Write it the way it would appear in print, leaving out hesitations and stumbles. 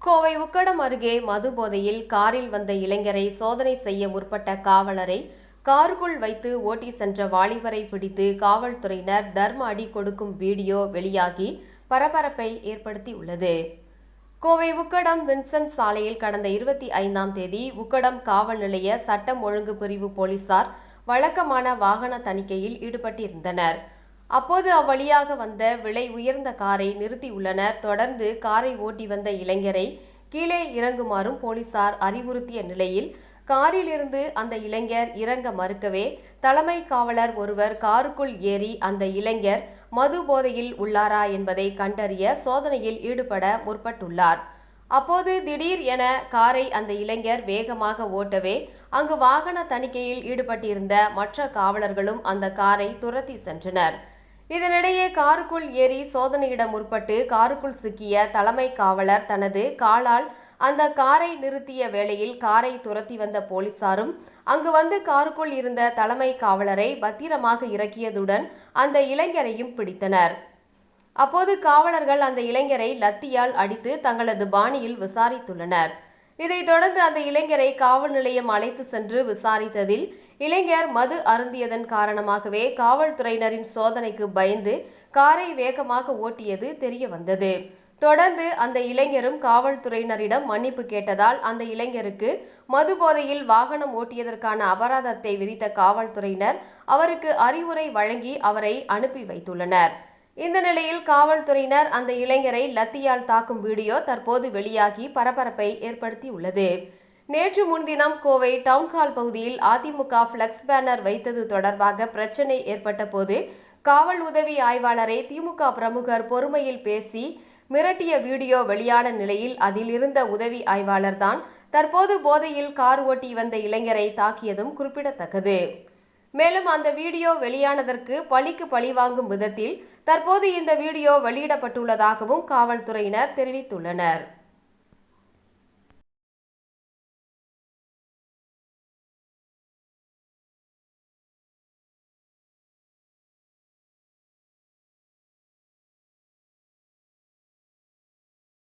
கோவை உக்கடம் அருகே மது போதையில் காரில் வந்த இளைஞரை சோதனை செய்ய முற்பட்ட காவலரை காருக்குள் வைத்து ஓட்டி சென்ற வாலிபரை பிடித்து காவல்துறையினர் தர்ம அடி கொடுக்கும் வீடியோ வெளியாகி பரபரப்பை ஏற்படுத்தியுள்ளது. கோவை உக்கடம் வின்சென்ட் சாலையில் கடந்த 25ஆம் தேதி உக்கடம் காவல் நிலைய சட்டம் ஒழுங்கு பிரிவு போலீசார் வழக்கமான வாகன தணிக்கையில் ஈடுபட்டிருந்தனர். அப்போது அவ்வழியாக வந்த விலை உயர்ந்த காரை நிறுத்தியுள்ளனர். தொடர்ந்து காரை ஓட்டி வந்த இளைஞரை கீழே இறங்குமாறும் போலீசார் அறிவுறுத்திய நிலையில் காரில் இருந்து அந்த இளைஞர் இறங்க மறுக்கவே தலைமை காவலர் ஒருவர் காருக்குள் ஏறி அந்த இளைஞர் மது போதையில் உள்ளாரா என்பதை கண்டறிய சோதனையில் ஈடுபட முற்பட்டுள்ளார். அப்போது திடீர் என காரை அந்த இளைஞர் வேகமாக ஓட்டவே அங்கு வாகன தணிக்கையில் ஈடுபட்டிருந்த மற்ற காவலர்களும் அந்த காரை துரத்தி சென்றனர். இதனிடையே காருக்குள் ஏறி சோதனையிட முற்பட்டு காருக்குள் சிக்கிய தலைமை காவலர் தனது காலால் அந்த காரை நிறுத்திய வேளையில் காரை துரத்தி வந்த போலீசாரும் அங்கு வந்து காருக்குள் இருந்த தலைமை காவலரை பத்திரமாக இறக்கியதுடன் அந்த இளைஞரையும் பிடித்தனர். அப்போது காவலர்கள் அந்த இளைஞரை லத்தியால் அடித்து தங்களது பாணியில் விசாரித்துள்ளனர். இதைத் தொடர்ந்து அந்த இளைஞரை காவல் நிலையம் அழைத்து சென்று விசாரித்ததில் இளைஞர் மது அருந்தியதன் காரணமாகவே காவல்துறையினரின் சோதனைக்கு பயந்து காரை வேகமாக ஓட்டியது தெரிய வந்தது. தொடர்ந்து அந்த இளைஞரும் காவல்துறையினரிடம் மன்னிப்பு கேட்டதால் அந்த இளைஞருக்கு மது போதையில் வாகனம் ஓட்டியதற்கான அபராதத்தை விதித்த காவல்துறையினர் அவருக்கு அறிவுரை வழங்கி அவரை அனுப்பி வைத்துள்ளனர். இந்த நிலையில் காவல்துறையினர் அந்த இளைஞரை லத்தியால் தாக்கும் வீடியோ தற்போது வெளியாகி பரபரப்பை ஏற்படுத்தியுள்ளது. நேற்று முன்தினம் கோவை டவுன்ஹால் பகுதியில் அதிமுக பிளக்ஸ் பேனர் வைத்தது தொடர்பாக பிரச்சினை ஏற்பட்ட போது காவல் உதவி ஆய்வாளரை திமுக பிரமுகர் பொறுமையில் பேசி மிரட்டிய வீடியோ வெளியான நிலையில் அதில் இருந்த உதவி ஆய்வாளர் தான் தற்போது போதையில் கார் ஓட்டி வந்த இளைஞரை தாக்கியதும் குறிப்பிடத்தக்கது. மேலும் அந்த வீடியோ வெளியானதற்கு பழிக்கு பழி வாங்கும் விதத்தில் தற்போது இந்த வீடியோ வெளியிடப்பட்டுள்ளதாகவும் காவல்துறையினர் தெரிவித்துள்ளனர்.